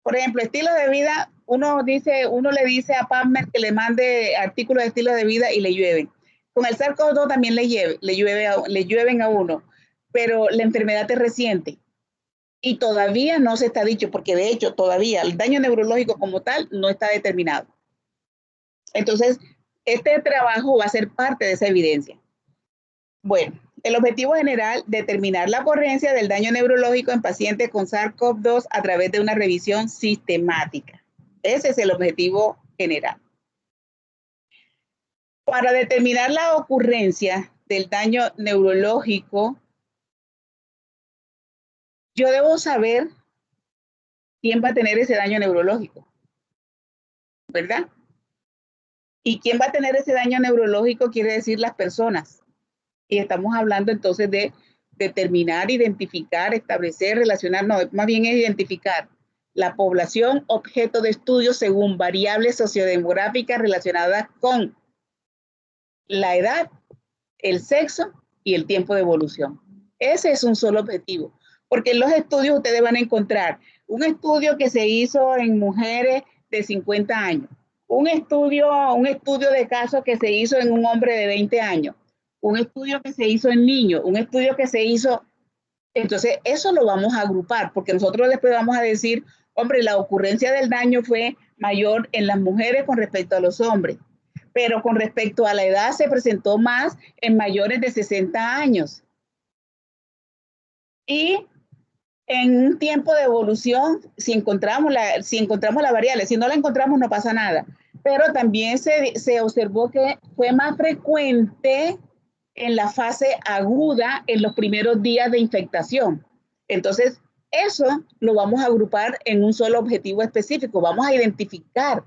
Por ejemplo, estilo de vida, uno le dice a PubMed que le mande artículos de estilo de vida y le llueven. Con el SARS-CoV-2 también le llueven a uno, pero la enfermedad es reciente y todavía no se está dicho, porque de hecho todavía el daño neurológico como tal no está determinado. Entonces, este trabajo va a ser parte de esa evidencia. Bueno, el objetivo general, determinar la ocurrencia del daño neurológico en pacientes con SARS-CoV-2 a través de una revisión sistemática. Ese es el objetivo general. Para determinar la ocurrencia del daño neurológico, yo debo saber quién va a tener ese daño neurológico, ¿verdad? Y quién va a tener ese daño neurológico quiere decir las personas. Y estamos hablando entonces de determinar, identificar, establecer, relacionar, no, más bien es identificar la población objeto de estudio según variables sociodemográficas relacionadas con la edad, el sexo y el tiempo de evolución. Ese es un solo objetivo, porque en los estudios ustedes van a encontrar un estudio que se hizo en mujeres de 50 años, un estudio de caso que se hizo en un hombre de 20 años, un estudio que se hizo en niños, un estudio que se hizo, entonces eso lo vamos a agrupar, porque nosotros después vamos a decir, hombre, la ocurrencia del daño fue mayor en las mujeres con respecto a los hombres, pero con respecto a la edad se presentó más en mayores de 60 años. Y en un tiempo de evolución, si encontramos la variable, si no la encontramos no pasa nada, pero también se observó que fue más frecuente en la fase aguda en los primeros días de infectación. Entonces, eso lo vamos a agrupar en un solo objetivo específico. Vamos a identificar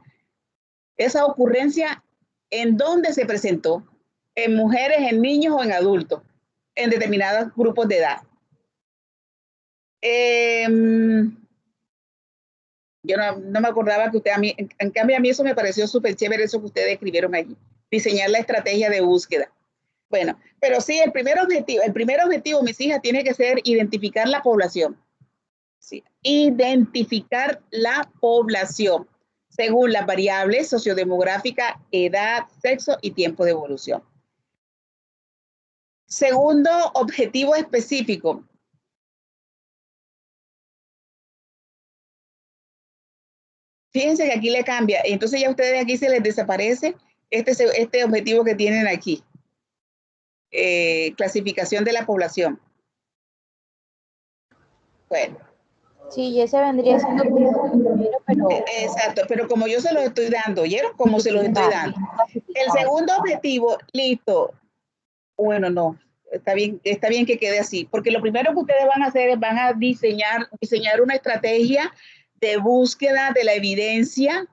esa ocurrencia en dónde se presentó, en mujeres, en niños o en adultos, en determinados grupos de edad. Yo no me acordaba que en cambio a mí eso me pareció súper chévere, eso que ustedes escribieron allí, diseñar la estrategia de búsqueda. Bueno, pero sí, el primer objetivo, mis hijas, tiene que ser identificar la población. Sí, identificar la población según las variables sociodemográficas, edad, sexo y tiempo de evolución. Segundo objetivo específico. Fíjense que aquí le cambia, entonces ya a ustedes aquí se les desaparece este objetivo que tienen aquí. Clasificación de la población. Bueno. Sí, y ese vendría siendo primero, pero Exacto, pero como yo se los estoy dando, ¿oyeron? Como se los estoy dando. El segundo objetivo, listo. Bueno, no, está bien que quede así, porque lo primero que ustedes van a hacer es van a diseñar una estrategia de búsqueda de la evidencia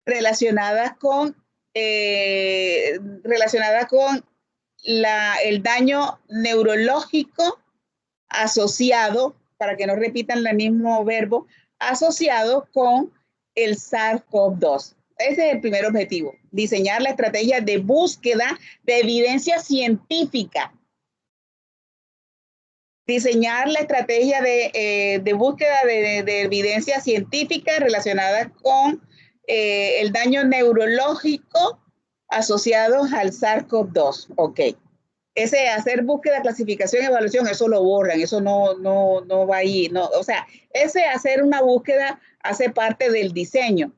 relacionada con el daño neurológico asociado, para que no repitan el mismo verbo, asociado con el SARS-CoV-2. Ese es el primer objetivo, diseñar la estrategia de búsqueda de evidencia científica. Diseñar la estrategia de búsqueda de evidencia científica relacionada con el daño neurológico asociado al SARS-CoV-2. Ok. Ese hacer búsqueda, clasificación, evaluación, eso lo borran, eso no va ahí. No, o sea, ese hacer una búsqueda hace parte del diseño.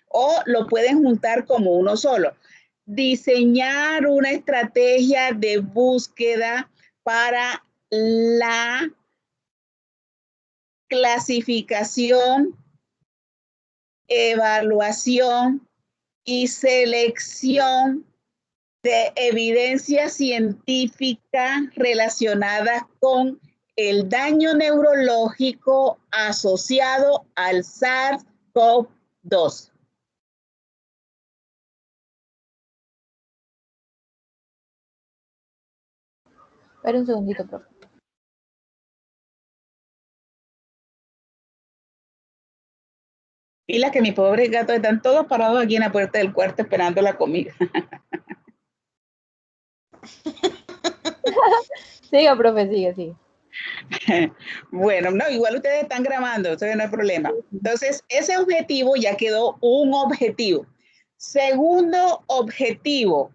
O lo pueden juntar como uno solo. diseñar una estrategia de búsqueda para la clasificación, evaluación y selección de evidencia científica relacionada con el daño neurológico asociado al SARS-CoV-2. Espera un segundito, profe. Y las que mis pobres gatos están todos parados aquí en la puerta del cuarto esperando la comida. Siga, profe, sigue. Bueno, no, igual ustedes están grabando, entonces no hay problema. Entonces, ese objetivo ya quedó un objetivo. Segundo objetivo,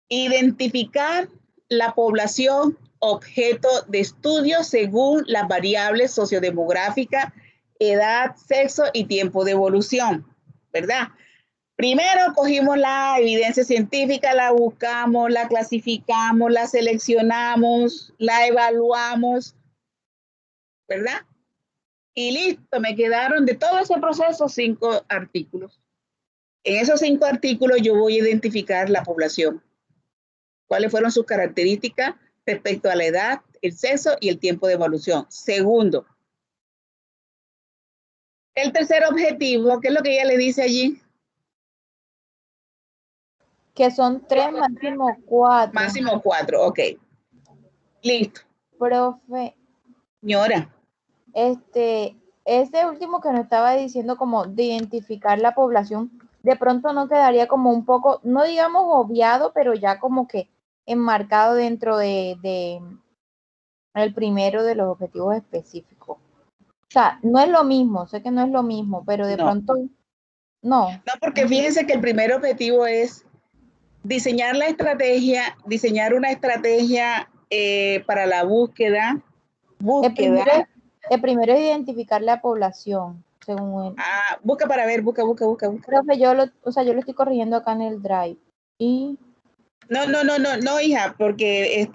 identificar la población objeto de estudio según las variables sociodemográficas, edad, sexo y tiempo de evolución, ¿verdad? Primero cogimos la evidencia científica, la buscamos, la clasificamos, la seleccionamos, la evaluamos, ¿verdad? Y listo, me quedaron de todo ese proceso 5 artículos. En esos 5 artículos yo voy a identificar la población. ¿Cuáles fueron sus características respecto a la edad, el sexo y el tiempo de evolución? Segundo, el tercer objetivo, ¿qué es lo que ella le dice allí? Que son 3, máximo 4. Máximo 4, ok. Listo. Profe. Señora. Este último que nos estaba diciendo como de identificar la población, de pronto no quedaría como un poco, no digamos obviado, pero ya como que enmarcado dentro de el primero de los objetivos específicos. O sea, no es lo mismo, sé que no es lo mismo, pero de pronto no. No, porque fíjense que el primer objetivo es diseñar la estrategia, diseñar una estrategia para la búsqueda. El primero es identificar la población, según él. Busca para ver, busca. Profe, yo lo estoy corrigiendo acá en el Drive. Y No, hija, porque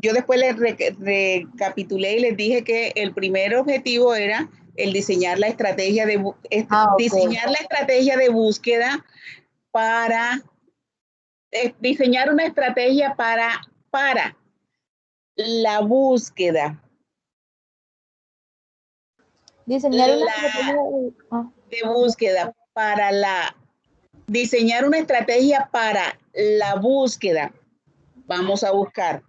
yo después les recapitulé y les dije que el primer objetivo era el diseñar la estrategia de diseñar la estrategia de búsqueda para diseñar una estrategia para la búsqueda. Diseñar una estrategia de búsqueda diseñar una estrategia para la búsqueda. Vamos a buscar.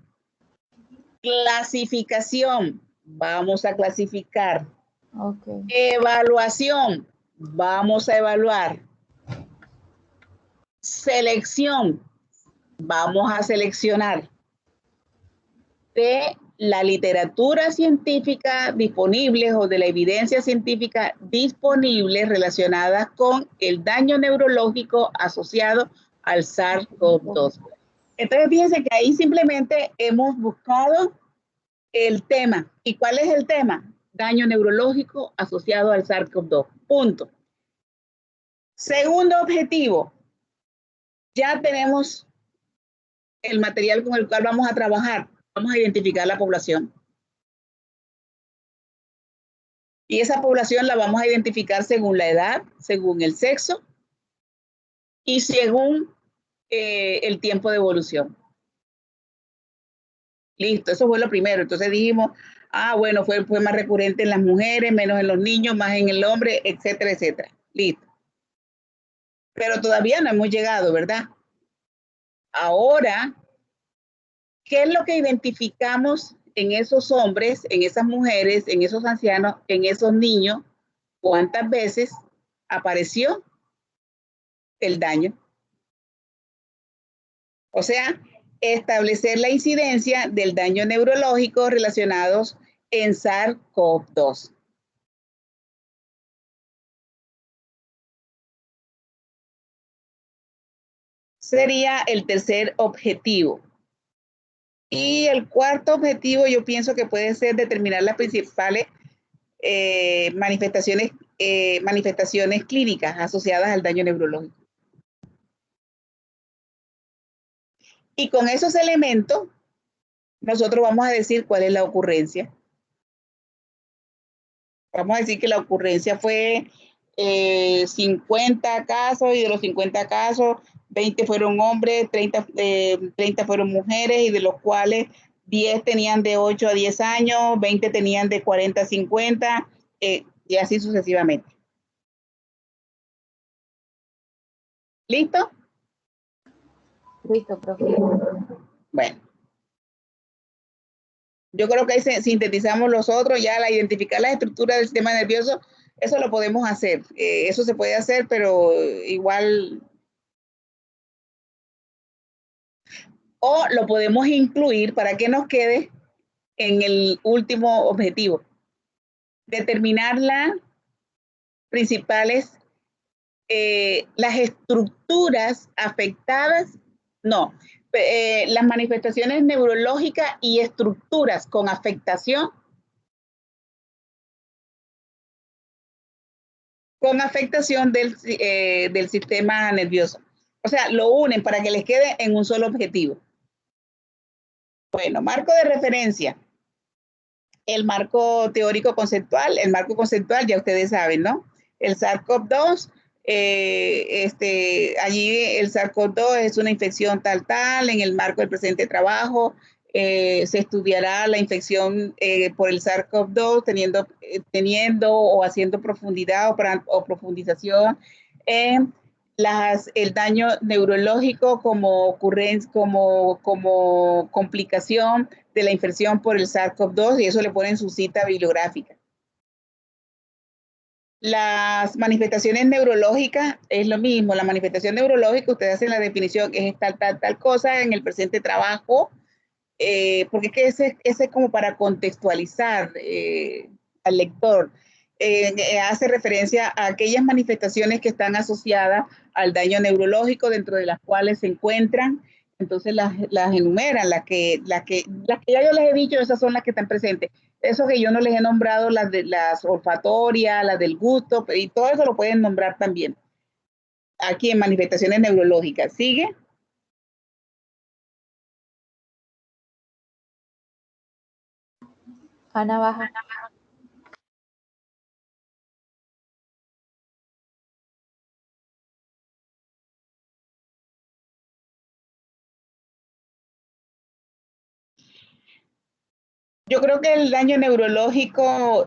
Clasificación. Vamos a clasificar. Okay. Evaluación. Vamos a evaluar. Selección. Vamos a seleccionar de la literatura científica disponible o de la evidencia científica disponible relacionada con el daño neurológico asociado al SARS-CoV-2. Entonces, fíjense que ahí simplemente hemos buscado el tema. ¿Y cuál es el tema? Daño neurológico asociado al SARS-CoV-2. Punto. Segundo objetivo. Ya tenemos el material con el cual vamos a trabajar. Vamos a identificar la población. Y esa población la vamos a identificar según la edad, según el sexo y según el tiempo de evolución. Listo, eso fue lo primero. Entonces dijimos, bueno, fue más recurrente en las mujeres, menos en los niños, más en el hombre, etcétera, etcétera. Listo. Pero todavía no hemos llegado, ¿verdad? Ahora, ¿qué es lo que identificamos en esos hombres, en esas mujeres, en esos ancianos, en esos niños? ¿Cuántas veces apareció el daño? O sea, establecer la incidencia del daño neurológico relacionados en SARS-CoV-2. Sería el tercer objetivo. Y el cuarto objetivo yo pienso que puede ser determinar las principales manifestaciones clínicas asociadas al daño neurológico. Y con esos elementos, nosotros vamos a decir cuál es la ocurrencia. Vamos a decir que la ocurrencia fue 50 casos y de los 50 casos, 20 fueron hombres, 30 fueron mujeres y de los cuales 10 tenían de 8 a 10 años, 20 tenían de 40 a 50 y así sucesivamente. ¿Listo? Listo, profe. Bueno. Yo creo que ahí sintetizamos los otros, ya la identificar la estructura del sistema nervioso, eso lo podemos hacer. Eso se puede hacer, pero igual. O lo podemos incluir para que nos quede en el último objetivo. Determinar las principales, las estructuras afectadas, no, las manifestaciones neurológicas y estructuras con afectación del sistema nervioso. O sea, lo unen para que les quede en un solo objetivo. Bueno, marco de referencia. El marco teórico conceptual, el marco conceptual ya ustedes saben, ¿no? El SARS-CoV-2, allí el SARS-CoV-2 es una infección tal, en el marco del presente trabajo, se estudiará la infección por el SARS-CoV-2 teniendo o haciendo profundidad o profundización en el daño neurológico como complicación de la infección por el SARS-CoV-2 y eso le ponen su cita bibliográfica. Las manifestaciones neurológicas es lo mismo. La manifestación neurológica, ustedes hacen la definición, es tal cosa en el presente trabajo, porque es que ese es como para contextualizar al lector. Hace referencia a aquellas manifestaciones que están asociadas al daño neurológico, dentro de las cuales se encuentran, entonces las enumeran, las que ya yo les he dicho, esas son las que están presentes. Eso que yo no les he nombrado, las olfatorias, las del gusto, y todo eso lo pueden nombrar también. Aquí en manifestaciones neurológicas. ¿Sigue? Ana baja. Yo creo que el daño neurológico,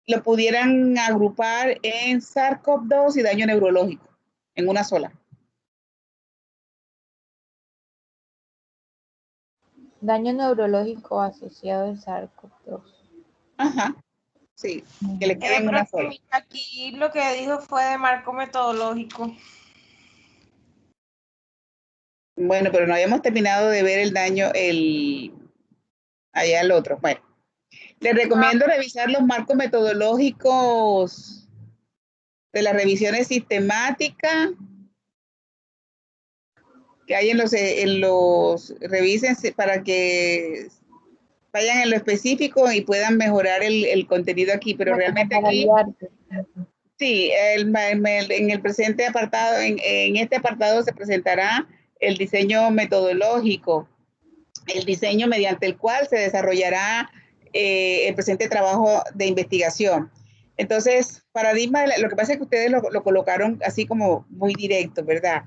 lo pudieran agrupar en SARS-CoV-2 y daño neurológico, en una sola. Daño neurológico asociado al SARS-CoV-2. Ajá, sí, que le quede en una sola. Aquí lo que dijo fue de marco metodológico. Bueno, pero no habíamos terminado de ver el daño, allá el otro. Bueno, les recomiendo revisar los marcos metodológicos de las revisiones sistemáticas que hay revisen para que vayan en lo específico y puedan mejorar el contenido aquí, pero realmente aquí, sí, en el presente apartado, en este apartado se presentará el diseño metodológico, el diseño mediante el cual se desarrollará el presente trabajo de investigación. Entonces, paradigma, lo que pasa es que ustedes lo colocaron así como muy directo, ¿verdad?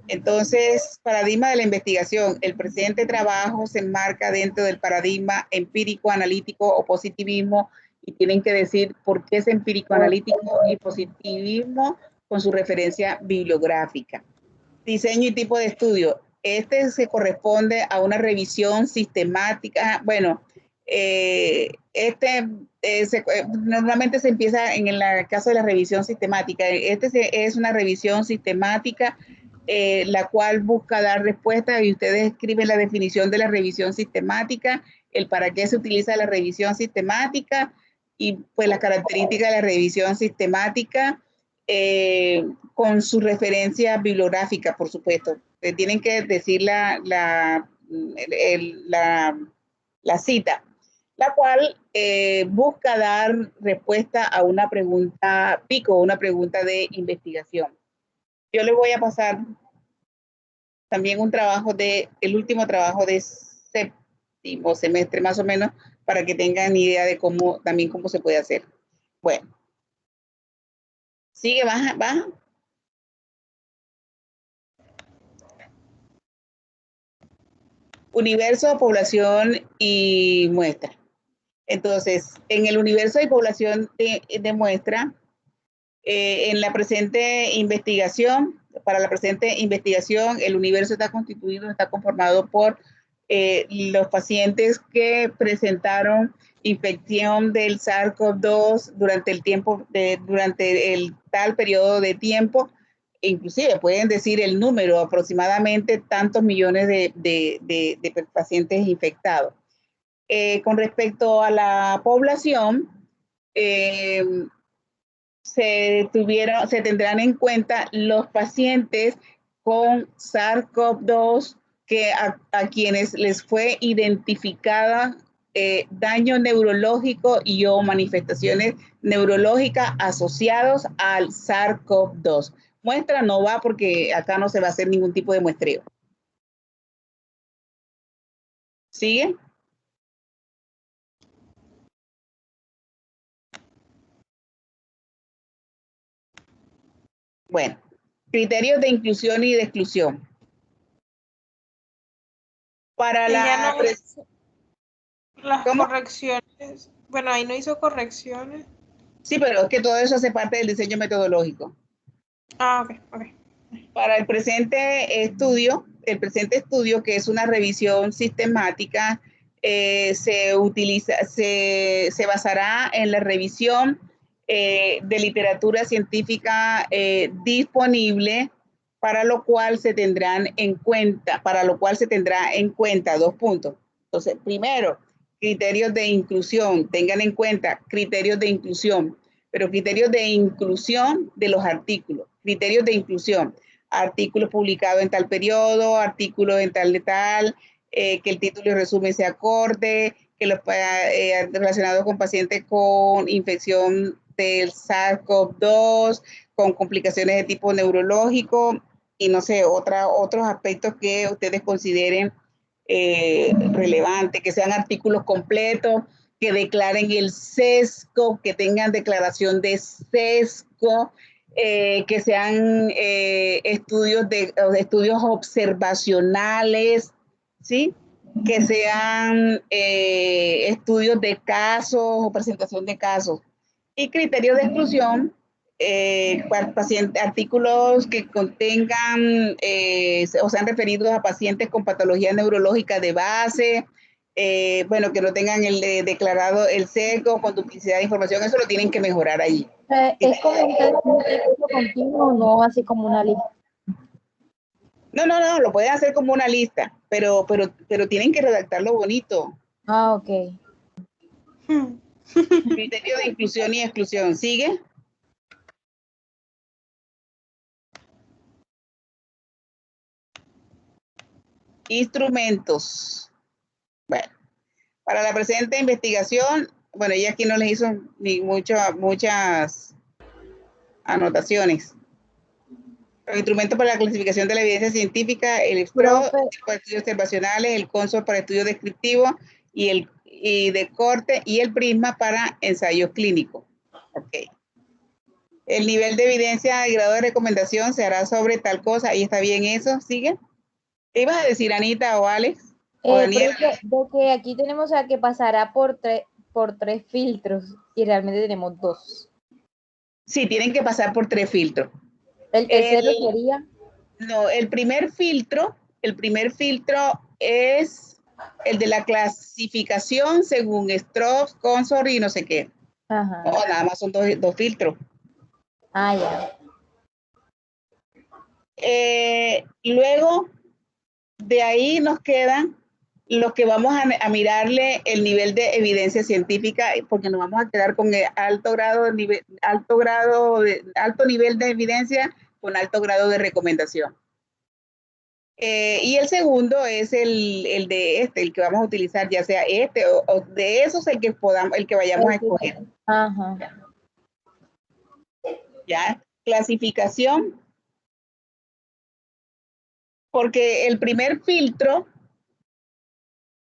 Entonces, paradigma de la investigación. El presente trabajo se enmarca dentro del paradigma empírico, analítico o positivismo y tienen que decir por qué es empírico, analítico y positivismo con su referencia bibliográfica. Diseño y tipo de estudio. Se corresponde a una revisión sistemática. Bueno, normalmente se empieza en el caso de la revisión sistemática. Es una revisión sistemática, la cual busca dar respuesta y ustedes escriben la definición de la revisión sistemática, el para qué se utiliza la revisión sistemática y pues las características de la revisión sistemática. Con su referencia bibliográfica, por supuesto. Tienen que decir la cita, la cual busca dar respuesta a una pregunta pico, una pregunta de investigación. Yo les voy a pasar también el último trabajo de séptimo semestre más o menos, para que tengan idea de cómo se puede hacer. Bueno. Sigue, baja. Universo, población y muestra. Entonces, en el universo de población de muestra, en la presente investigación, para la presente investigación, el universo está conformado por los pacientes que presentaron infección del SARS-CoV-2 durante el tal periodo de tiempo. Inclusive pueden decir el número, aproximadamente tantos millones de pacientes infectados. Con respecto a la población, se tendrán en cuenta los pacientes con SARS-CoV-2 que a quienes les fue identificada daño neurológico y o manifestaciones neurológicas asociados al SARS-CoV-2. Muestra no va porque acá no se va a hacer ningún tipo de muestreo. ¿Sigue? Bueno, criterios de inclusión y de exclusión. Para las ¿Cómo? correcciones, bueno, ahí no hizo correcciones. Sí, pero es que todo eso hace parte del diseño metodológico. Ah, ok. Para el presente estudio, que es una revisión sistemática, se basará en la revisión de literatura científica disponible, para lo cual se tendrá en cuenta 2 puntos. Entonces, primero, criterios de inclusión, tengan en cuenta criterios de inclusión, pero criterios de inclusión de los artículos, criterios de inclusión. Artículos publicados en tal periodo, artículos en tal de tal, que el título y resumen sea acorde, que los relacionados con pacientes con infección del SARS-CoV-2, con complicaciones de tipo neurológico y no sé, otros aspectos que ustedes consideren relevantes, que sean artículos completos, que declaren el sesgo, que tengan declaración de sesgo, que sean estudios observacionales, ¿sí? Que sean estudios de casos o presentación de casos. Y criterios de exclusión, artículos que contengan o sean referidos a pacientes con patología neurológica de base, bueno, que no tengan declarado el sesgo con duplicidad de información, eso lo tienen que mejorar ahí. Es como un texto continuo, no así como una lista. No, lo pueden hacer como una lista, pero tienen que redactarlo bonito. Ah, ok. Criterio de inclusión y exclusión, ¿sigue? Instrumentos. Bueno, para la presente investigación, bueno, ya aquí no les hizo ni muchas anotaciones. Los instrumentos para la clasificación de la evidencia científica, el SPRO para estudios observacionales, el CONSOL para estudios descriptivos y de corte, y el PRISMA para ensayos clínicos. Ok. El nivel de evidencia y grado de recomendación se hará sobre tal cosa. Ahí está bien eso. ¿Sigue? ¿Qué ibas a decir, Anita o Alex? O Daniela. De que aquí tenemos a que pasará por tres filtros y realmente tenemos 2. Sí, tienen que pasar por 3 filtros. El tercero sería. No, el primer filtro es el de la clasificación según Stroop, Consor y no sé qué. Ajá. No, nada más son dos filtros. Ah, ya. Luego, de ahí nos quedan los que vamos a mirarle el nivel de evidencia científica, porque nos vamos a quedar con el alto nivel de evidencia con alto grado de recomendación. Y el segundo es el que vamos a utilizar, ya sea o de esos el que vayamos a escoger. Ajá. Ya, clasificación Porque el primer filtro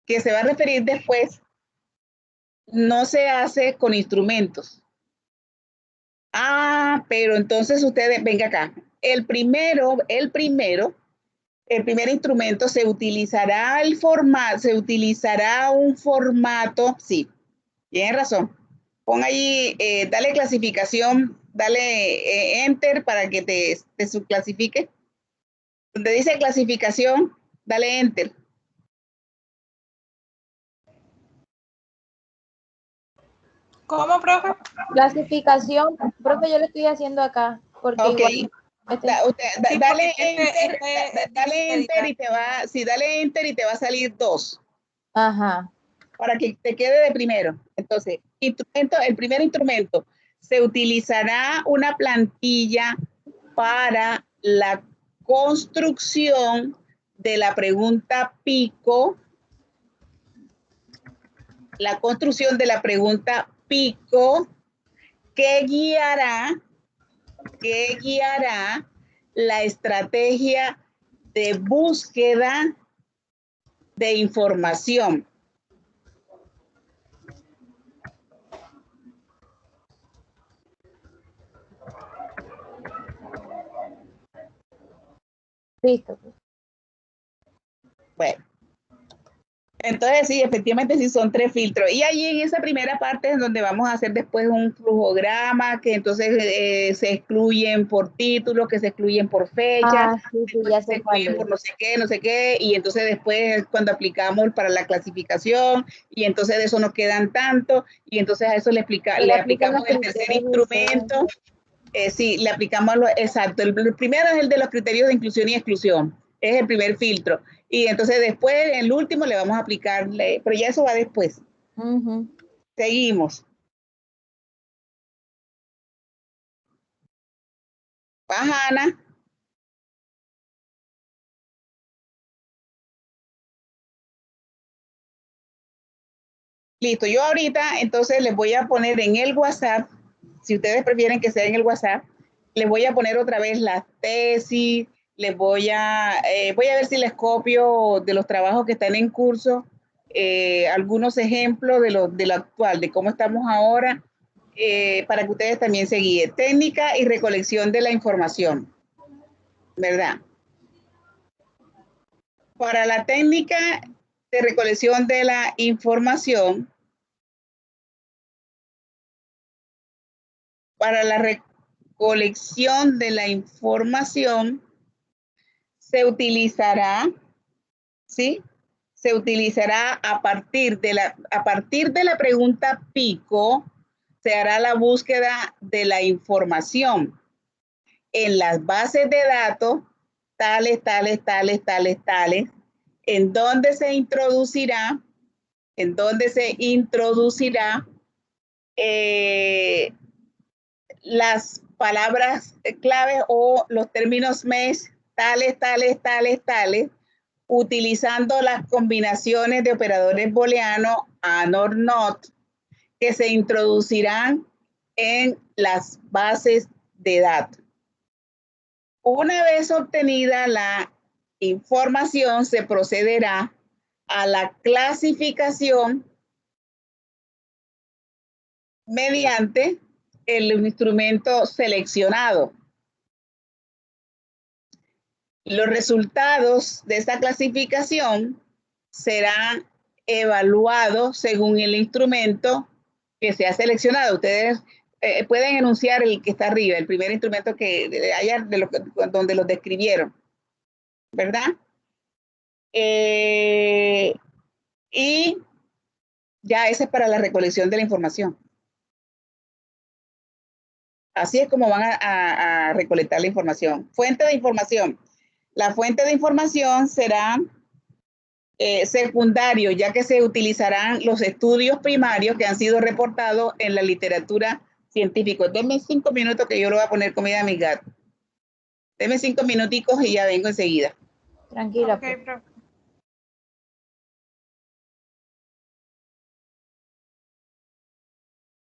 que se va a referir después no se hace con instrumentos. Ah, pero entonces ustedes, venga acá. El primer instrumento se utilizará un formato, sí, tienen razón. Pon ahí, dale clasificación, dale enter para que te subclasifique. Donde dice clasificación, dale enter. ¿Cómo, profe? Clasificación, profe, yo lo estoy haciendo acá, porque Ok. igual Dale enter y te va, sí, dale enter y te va a salir 2. Ajá. Para que te quede de primero. Entonces, el primer instrumento, se utilizará una plantilla para la construcción de la pregunta pico, que guiará la estrategia de búsqueda de información. Listo. Bueno, entonces sí, efectivamente sí son 3 filtros. Y ahí en esa primera parte es donde vamos a hacer después un flujograma, que entonces se excluyen por título, que se excluyen por fecha, Sí, ya se sé cuál excluyen es. por no sé qué, y entonces después cuando aplicamos para la clasificación, y entonces de eso nos quedan tanto, y entonces a eso le aplicamos el tercer instrumento. Sí, le aplicamos exacto. El primero es el de los criterios de inclusión y exclusión. Es el primer filtro. Y entonces después, el último, le vamos a aplicar, pero ya eso va después. Seguimos. Baja, Ana. Listo, yo ahorita entonces les voy a poner en el WhatsApp, si ustedes prefieren que sea en el WhatsApp, les voy a poner otra vez las tesis, voy a ver si les copio de los trabajos que están en curso, algunos ejemplos de lo actual, de cómo estamos ahora, para que ustedes también se guíen. Técnica y recolección de la información, ¿verdad? Para la técnica de recolección de la información, se utilizará, ¿sí? Se utilizará a partir de la pregunta pico, se hará la búsqueda de la información en las bases de datos, tales, en donde se introducirá, las palabras clave o los términos MES, tales, utilizando las combinaciones de operadores booleanos AND OR NOT, que se introducirán en las bases de datos. Una vez obtenida la información, se procederá a la clasificación mediante el instrumento seleccionado. Los resultados de esta clasificación serán evaluados según el instrumento que se ha seleccionado. Ustedes pueden enunciar el que está arriba, el primer instrumento que haya donde los describieron, ¿verdad? Y ya ese es para la recolección de la información. Así es como van a recolectar la información. Fuente de información. La fuente de información será secundario, ya que se utilizarán los estudios primarios que han sido reportados en la literatura científica. Denme 5 minutos que yo le voy a poner comida a mis gatos. Denme 5 minuticos y ya vengo enseguida. Tranquila. Okay, profe.